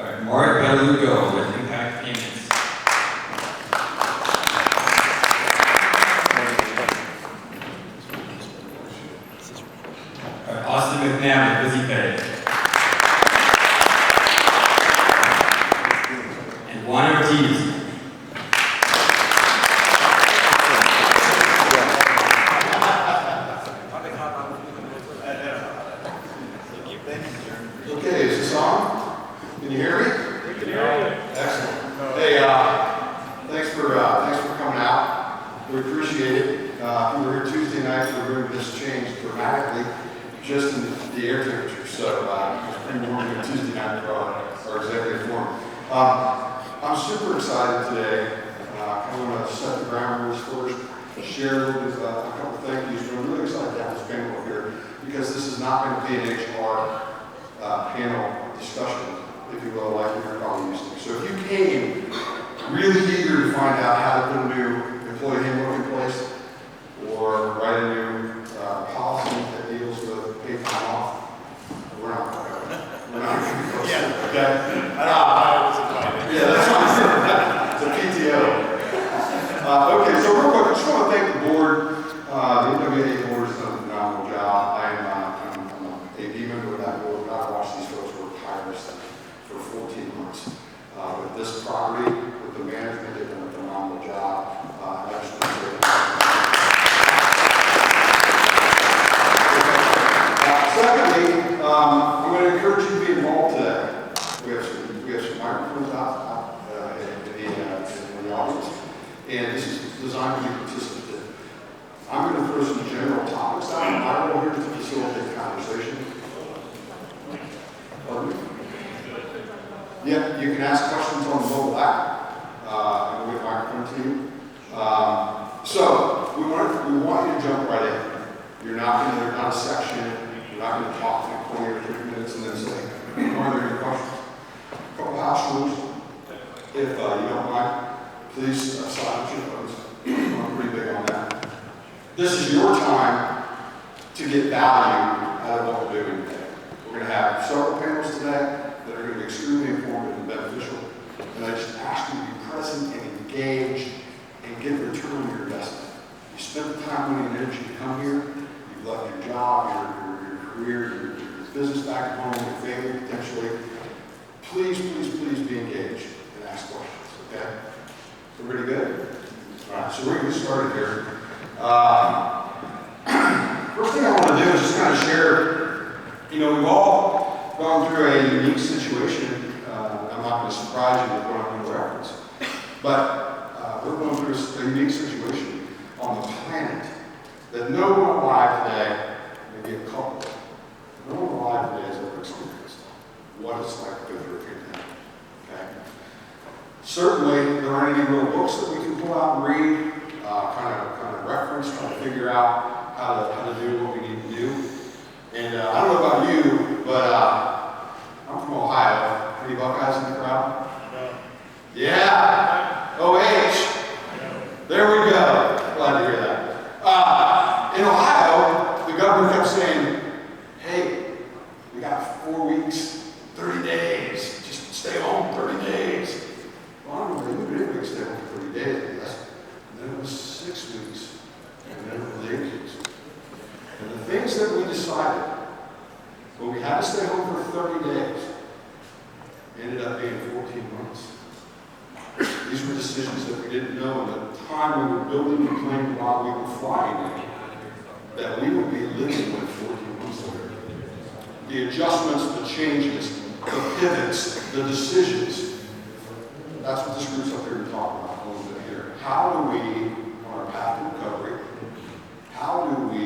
All right, Mark Belugo with Impact Payments. All right, Austin Mac Nab with VizyPay. And Juan Ortiz. Okay, is this on? Can you hear me? We can hear you. Excellent. Hey, thanks for coming out. We appreciate it. If you were here Tuesday night, the room has changed dramatically, just in the air temperature. So it's pretty warm here Tuesday night for our executive forum. I'm super excited today. I want to set the ground rules first, share with a couple of thank yous. I'm really excited to have this panel up here because this is not going to be an HR panel discussion, if you will, like you're probably used to. So if you came really eager to find out how to put a new employee handbook in place or write a new policy that deals with paid time off, we're not going to go. Yeah. Okay? I was invited. Yeah, that's what I said. It's a PTO. Okay, so real quick, I just want to thank the board. The MWAA board has done a phenomenal job. I'm a AP member of that board. I've watched these folks work tirelessly for 14 months. With this property, with the management, they've done a phenomenal job. I just want to say secondly, I'm going to encourage you to be involved today. We have some microphones out in the audience, and this is designed to be participative. I'm going to throw some general topics out. My role here is to facilitate conversation. Pardon me? Yeah, you can ask questions on the mobile app, and we'll get microphone to you. So we want you to jump right in. There's not a section. You're not going to talk for 20 or 30 minutes and then say, are there any questions? A couple house rules. If you don't mind, please silence your phones. I'm pretty big on that. This is your time to get value out of what we're doing today. We're going to have several panels today that are going to be extremely informative and beneficial. And I just ask you to be present and engaged and get a return on your investment. You spent the time, money, and energy to come here. You've left your job, your career, your business back at home, your family potentially. Please, please, please be engaged and ask questions, okay? So pretty good? All right, so we're going to get started here. First thing I want to do is just kind of share, we've all gone through a unique situation. I'm not going to surprise you with what I'm going to reference, but we're going through a unique situation on the planet that no one alive today may be a couple of. No one alive today has ever experienced what it's like to go through a pandemic. Okay? Certainly, there aren't any real books that we can pull out and read, kind of reference, trying to figure out how to do what we need to do. And I don't know about you, but I'm from Ohio. Any Buckeyes in the crowd? No. Yeah. OH. There we go. Glad to hear that. In Ohio, the governor kept saying, hey, we got 4 weeks, 30 days. Just stay home 30 days. Well, I don't know, we didn't stay home for 30 days, I guess. And then it was 6 weeks. And then it was 8 weeks. And the things that we decided when we had to stay home for 30 days ended up being 14 months. These were decisions that we didn't know at the time we were building the plane while we were flying it, that we would be living with 14 months later. The adjustments, the changes, the pivots, the decisions. That's what this group's up here to talk about a little bit here. How do we, on our path to recovery, how do we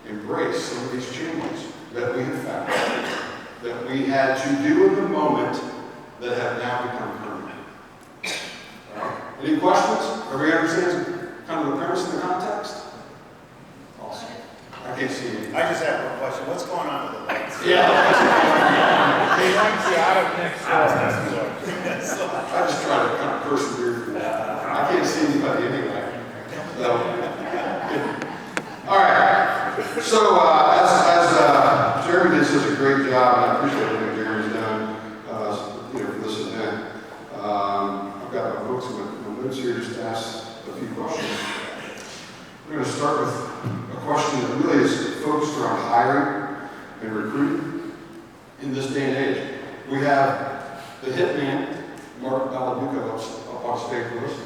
embrace some of these changes that we have found, that we had to do in the moment, that have now become permanent? Any questions? Everybody understands kind of the premise and the context? Awesome. I can't see you. I just have one question. What's going on with the lights? Yeah. They want you out of next door. I just try to kind of persevere through that. I can't see anybody anyway. So, all right. So, as Jeremy did such a great job, and I appreciate everything Jeremy's done, I've got my books and my notes here just to ask a few questions. We're going to start with a question that really is focused around hiring and recruiting in this day and age. We have the hitman, Mark Baladuca, up on stage with us,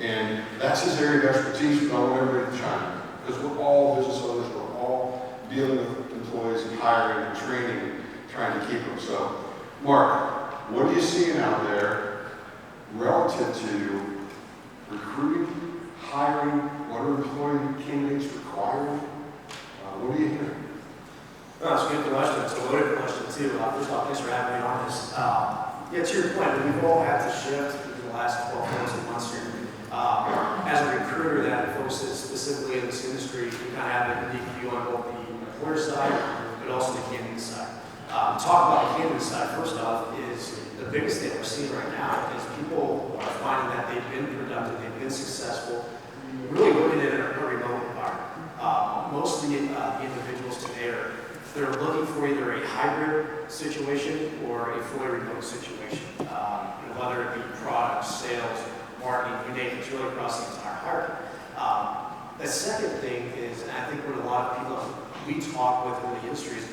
and that's his area of expertise, but I want everybody to chime in, because we're all business owners, we're all dealing with employees and hiring and training, trying to keep them. So, Mark, what are you seeing out there relative to recruiting, hiring, what are employee candidates requiring? What are you hearing? Well, that's a good question. It's a loaded question, too. First off, thanks for having me on this. Yeah, to your point, we've all had to shift in the last 12 months here. As a recruiter that focuses specifically in this industry, we kind of have a unique view on both the employer side, but also the candidate side. Talk about the candidate side, first off, is the biggest thing we're seeing right now is people are finding that they've been productive, they've been successful, really working in a remote environment. Most of the individuals today they're looking for either a hybrid situation or a fully remote situation. Whether it be products, sales, marketing, you name it, it's really across the entire hierarchy. The second thing is, and I think what a lot of people we talk with in the industry is,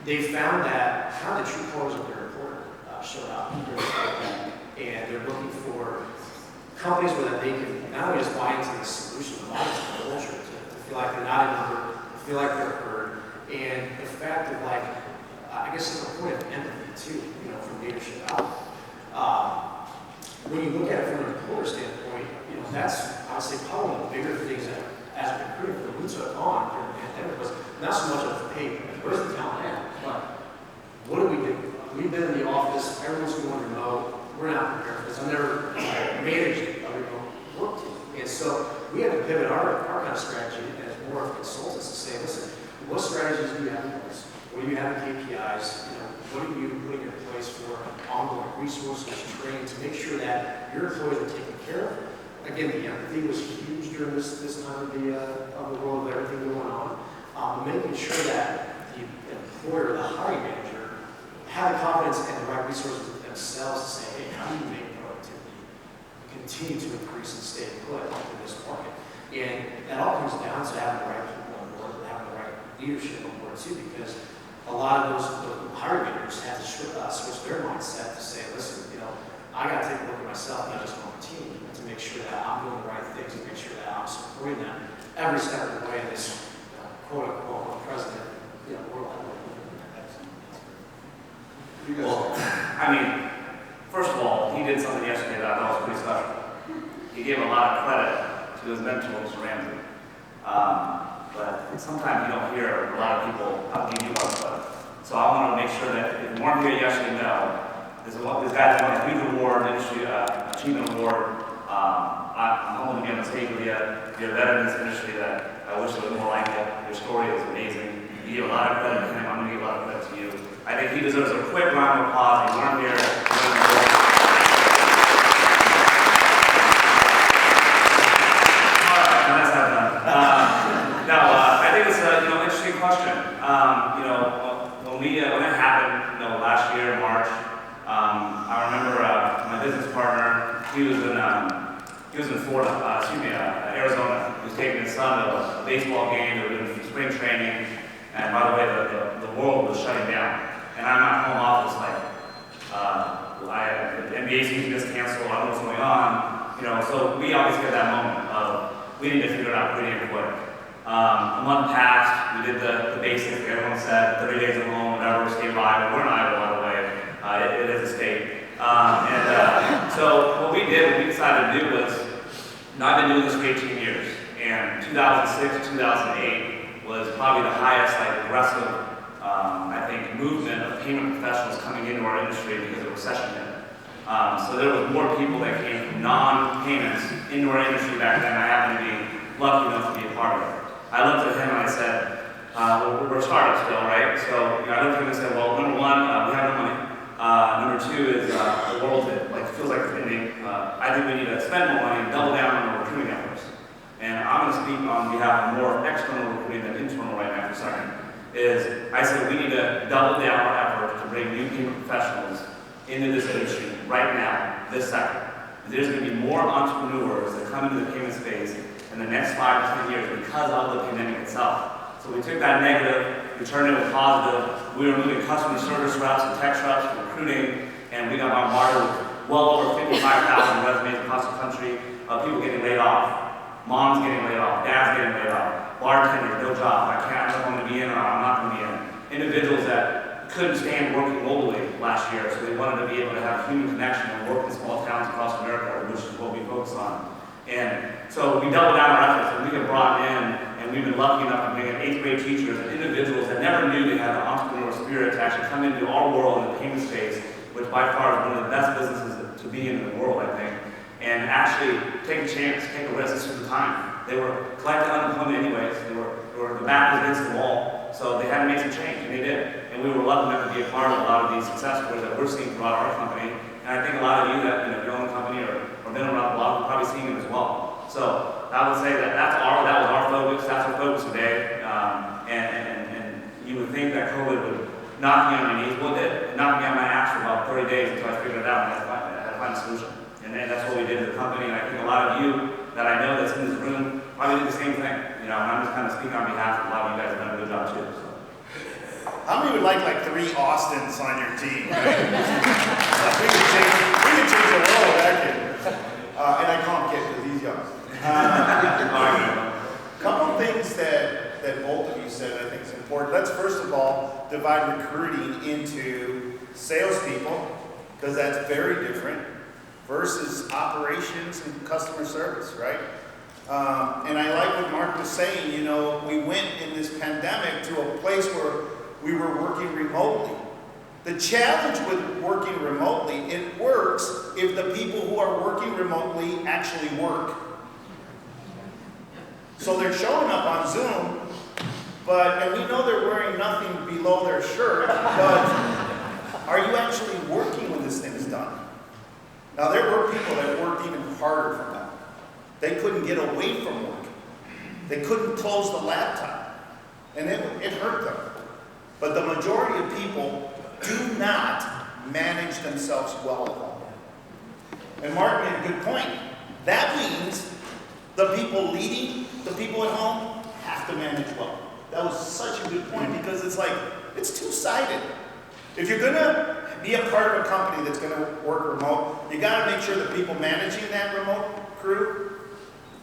they found that kind of the true colors of their employer showed up during the pandemic, and they're looking for companies where they can not only just buy into the solution, but buy into the culture, to feel like they're not outnumbered, to feel like they're heard, and the fact of like, I guess it's a point of empathy too, from leadership out. When you look at it from an employer standpoint, that's honestly probably one of the bigger things that as a recruiter that we took on during the pandemic was not so much of, hey, where's the talent at? But what do we do? We've been in the office, everyone's going remote, we're not prepared for this. I've never managed a remote work team. And so we had to pivot our kind of strategy as more of consultants to say, listen, what strategies do you have in place? What do you have in KPIs? What are you putting in place for ongoing resources, training to make sure that your employees are taken care of? Again, the empathy was huge during this time of the world of everything going on. Making sure that the employer, the hiring manager, had the confidence and the right resources themselves to say, hey, how do you make productivity continue to increase and stay put in this market? And that all comes down to having the right people on board and having the right leadership on board too, because a lot of those hiring managers had to switch their mindset to say, listen, I got to take a look at myself, not just my team, to make sure that I'm doing the right things and make sure that I'm supporting them every step of the way in this quote-unquote president world. Well, I mean, first of all, he did something yesterday that I thought was pretty special. He gave a lot of credit to his mentor, Mr. Ramsey. But sometimes you don't hear a lot of people give you a lot of credit. So I want to make sure that if you weren't here yesterday, this guy's won a huge award, industry achievement award. I'm humbled to be on the stage with you. You're a veteran in this industry that I wish there was more like it. Your story is amazing. You give a lot of credit to him. I'm going to give a lot of credit to you. I think he deserves a quick round of applause. He's learned here. I think it's an interesting question. When it happened, last year in March, I remember my business partner. He was in Florida, Arizona. He was taking his son to a baseball game. They were doing spring training, and by the way, the world was shutting down. And I'm at home office the NBA season just canceled. I don't know what's going on. So we obviously had that moment of we need to figure it out pretty quick. A month passed, we did the basics, like everyone said, 30 days at home, whatever, stay by. We're in Iowa, by the way. It is a state. So what we decided to do was, I've been doing this for 18 years, and 2006 to 2008 was probably the highest aggressive, movement of payment professionals coming into our industry because the recession hit. So there was more people that came from non-payments into our industry back then. I happened to be lucky enough to be a part of it. I looked at him and I said, we're a startup still, right? So I looked at him and said, well, number one, we have no money. Number two is the world feels like it's ending. I think we need to spend more money and double down on our recruiting efforts. And I'm going to speak on behalf of more external recruiting than internal right now for a second. I said we need to double down our effort to bring new payment professionals into this industry right now, this second. is there's going to be more entrepreneurs that come into the payment space in the next 5 to 10 years because of the pandemic itself. So we took that negative, we turned it with positive. We were moving customer service reps and tech reps, recruiting, and we got bombarded with well over 55,000 resumes across the country of people getting laid off, moms getting laid off, dads getting laid off, bartenders, no job, I don't know if I'm going to be in or I'm not going to be in. Individuals that couldn't stand working locally last year, so they wanted to be able to have human connection and work in small towns across America, which is what we focus on. And so we doubled down our efforts, and we got brought in, and we've been lucky enough to bring in 8th grade teachers and individuals that never knew they had the entrepreneurial spirit to actually come into our world in the payment space, which by far is one of the best businesses to be in the world, I think, and actually take a chance, take a risk. This was the time. They were collecting unemployment anyways. The back was against the wall, so they had to make some change, and they did. And we were lucky enough to be a part of a lot of these success stories that we're seeing throughout our company. And I think a lot of you that if you own a company or been around the block, are probably seeing it as well. So I would say that that was our focus. That's our focus today. And you would think that COVID would knock me on my knees. Well, it did. It knocked me on my ass for about 30 days until I figured it out and I had to find a solution. And then that's what we did as a company. And I think a lot of you that I know that's in this room probably did the same thing. And I'm just kind of speaking on behalf of a lot of you guys that have done a good job too. So. How many would like 3 Austins on your team? Right? we could change the world with that kid. And I call him kid because he's young. Couple things that both of you said I think is important. Let's first of all divide recruiting into salespeople, because that's very different, versus operations and customer service, right? And I like what Mark was saying, we went in this pandemic to a place where we were working remotely. The challenge with working remotely, it works if the people who are working remotely actually work. So they're showing up on Zoom, and we know they're wearing nothing below their shirt, but are you actually working when this thing is done? Now there were people that worked even harder from that. They couldn't get away from work. They couldn't close the laptop, and it hurt them. But the majority of people do not manage themselves well at home. And Mark made a good point. That means the people leading the people at home have to manage well. That was such a good point, because it's two-sided. If you're gonna be a part of a company that's gonna work remote, you gotta make sure the people managing that remote crew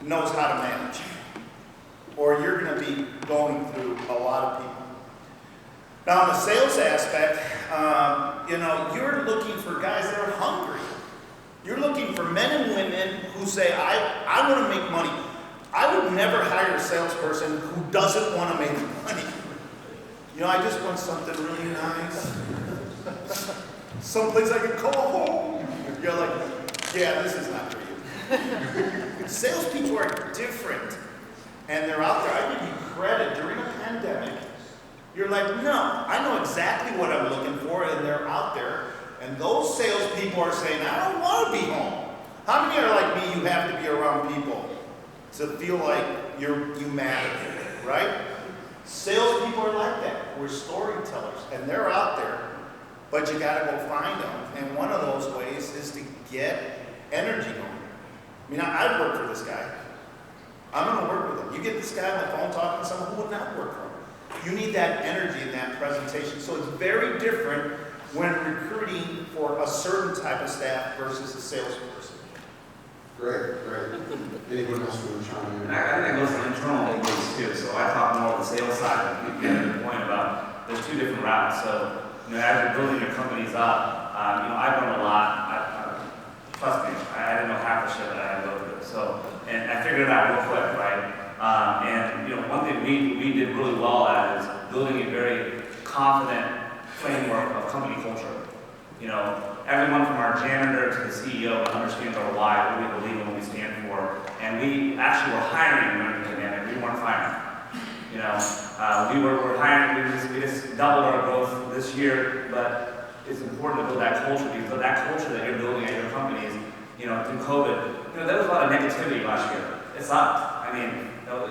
knows how to manage, or you're gonna be going through a lot of people. Now, in the sales aspect, you're looking for guys that are hungry. You're looking for men and women who say, I want to make money. I would never hire a salesperson who doesn't want to make money. I just want something really nice. Someplace I can call home. You're like, yeah, this is not for you. Salespeople are different, and they're out there. I give you credit during a pandemic. You're like, no, I know exactly what I'm looking for, and they're out there. And those salespeople are saying, I don't want to be home. How many are like me? You have to be around people to feel like you matter, right? Salespeople are like that. We're storytellers, and they're out there, but you got to go find them. And one of those ways is to get energy going. I'd work for this guy. I'm going to work with him. You get this guy on the phone talking to someone who would not work for him. You need that energy in that presentation. So it's very different when recruiting for a certain type of staff versus a salesperson. Great. Anyone else want to chime in? I think it goes to internal employees too. So I talk more on the sales side, and you get the point about there's 2 different routes. So as you're building your companies up, I've learned a lot. Trust me, I didn't know half the shit that I had to go through. So, and I figured it out real quick, right? One thing we did really well at is building a very confident framework of company culture. Everyone from our janitor to the CEO understands our why, what we believe in, what we stand for, and we actually were hiring during the pandemic. We weren't firing. We were hiring. We just doubled our growth this year, but it's important to build that culture, because that culture that you're building at your companies, through COVID, there was a lot of negativity last year. It sucked.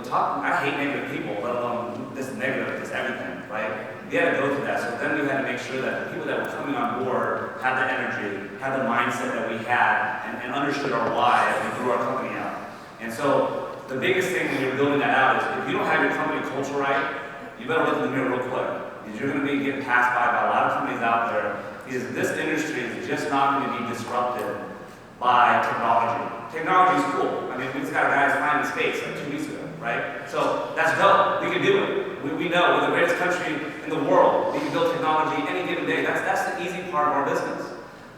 I hate negative people, let alone this negative, this everything, right? We had to go through that, so then we had to make sure that the people that were coming on board had the energy, had the mindset that we had, and understood our why as we grew our company out. And so the biggest thing when you're building that out is if you don't have your company culture right, you better look in the mirror real quick. Because you're going to be getting passed by a lot of companies out there. Because this industry is just not going to be disrupted by technology. Technology is cool. I mean, we just got a guy flying in space like 2 weeks ago, right? So that's dope. We can do it. We know we're the greatest country in the world. We can build technology any given day. That's the easy part of our business.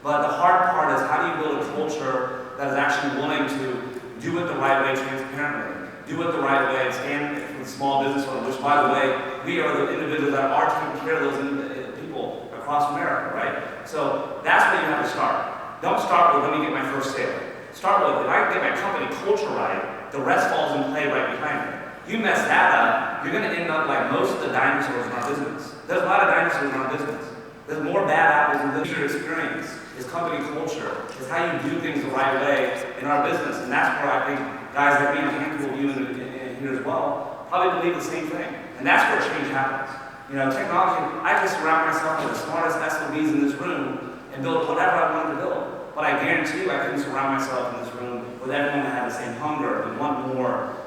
But the hard part is how do you build a culture that is actually willing to do it the right way transparently, do it the right way, and stand for the small business owner, which, by the way, we are the individuals that are taking care of those people across America, right? So that's where you have to start. Don't start with, let me get my first sale. Start with, if I can get my company culture right, the rest falls in play right behind it. You mess that up, you're going to end up like most of the dinosaurs in our business. There's a lot of dinosaurs in our business. There's more bad apples in the user experience. Is company culture, is how you do things the right way in our business. And that's where I think guys like me and a handful of you in here as well probably believe the same thing. And that's where change happens. You know, technology, I can surround myself with the smartest SOBs in this room and build whatever I wanted to build. But I guarantee you I couldn't surround myself in this room with everyone that had the same hunger, and want more,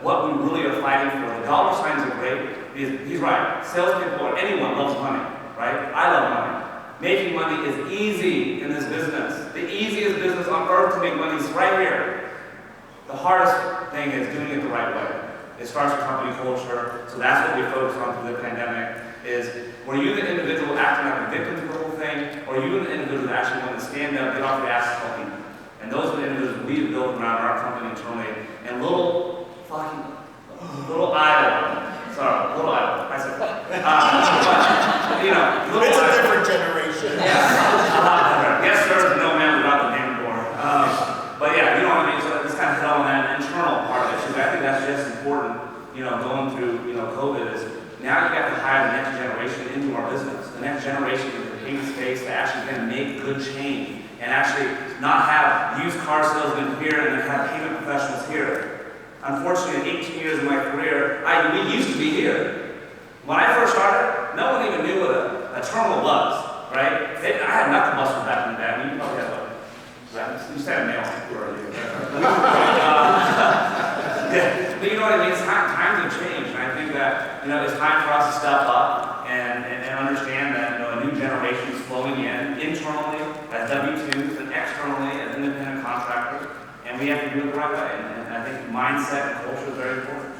what we really are fighting for. The dollar signs are great. He's right. Salespeople or anyone loves money, right? I love money. Making money is easy in this business. The easiest business on earth to make money is right here. The hardest thing is doing it the right way. It starts with company culture, so that's what we focus on through the pandemic, is were you the individual acting like a victim to the whole thing, or are you the individual that actually want to stand up, get off your ass, and help people? And those are the individuals we've built around our company internally, and little idol. Sorry, little idol. I said, but, you know, little It's a idol. different generation. Yes, sir, is no man without the damn door. But yeah, you know what I mean? So this kind of hit on that internal part of it too. I think that's just important, you know, going through, you know, COVID is now you have to hire the next generation into our business. The next generation in the payment space that actually can make good change and actually not have used car salesmen here and then have payment professionals here. Unfortunately, in 18 years of my career, we used to be here. When I first started, no one even knew what a terminal was, right? I had knuckle busters back in the day. I mean, you probably had you said a male, who are you? Yeah, but you know what I mean? Times have changed, and I think that, you know, it's time for us to step up and understand that, you know, a new generation is flowing in internally as W-2s and externally as independent contractors, and we have to do it the right way. And I think mindset and culture is very important.